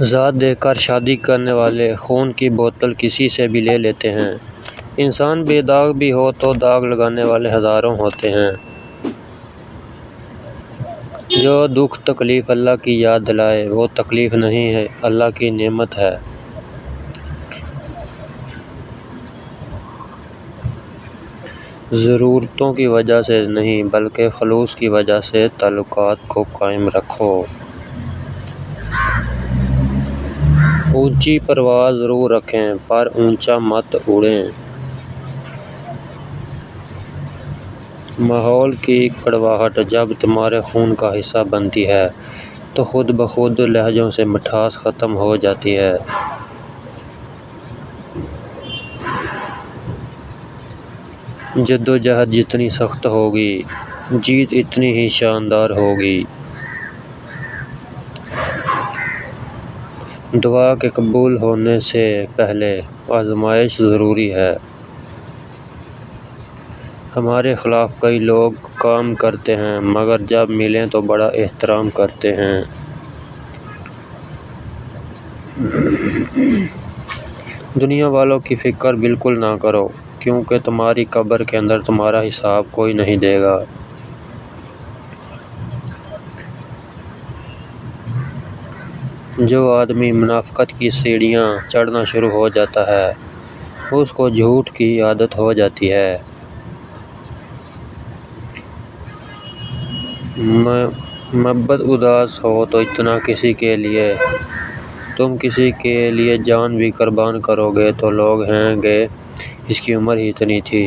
ذات دیکھ کر شادی کرنے والے خون کی بوتل کسی سے بھی لے لیتے ہیں۔ انسان بے داغ بھی ہو تو داغ لگانے والے ہزاروں ہوتے ہیں۔ جو دکھ تکلیف اللہ کی یاد دلائے وہ تکلیف نہیں ہے، اللہ کی نعمت ہے۔ ضرورتوں کی وجہ سے نہیں بلکہ خلوص کی وجہ سے تعلقات کو قائم رکھو۔ اونچی پرواز ضرور رکھیں پر اونچا مت اڑیں۔ ماحول کی کڑواہٹ جب تمہارے خون کا حصہ بنتی ہے تو خود بخود لہجوں سے مٹھاس ختم ہو جاتی ہے۔ جدوجہد جتنی سخت ہوگی جیت اتنی ہی شاندار ہوگی۔ دعا کے قبول ہونے سے پہلے آزمائش ضروری ہے۔ ہمارے خلاف کئی لوگ کام کرتے ہیں مگر جب ملیں تو بڑا احترام کرتے ہیں۔ دنیا والوں کی فکر بالکل نہ کرو کیونکہ تمہاری قبر کے اندر تمہارا حساب کوئی نہیں دے گا۔ جو آدمی منافقت کی سیڑھیاں چڑھنا شروع ہو جاتا ہے اس کو جھوٹ کی عادت ہو جاتی ہے۔ محبت اداس ہو تو اتنا تم کسی کے لیے جان بھی قربان کرو گے تو لوگ کہیں گے اس کی عمر ہی اتنی تھی۔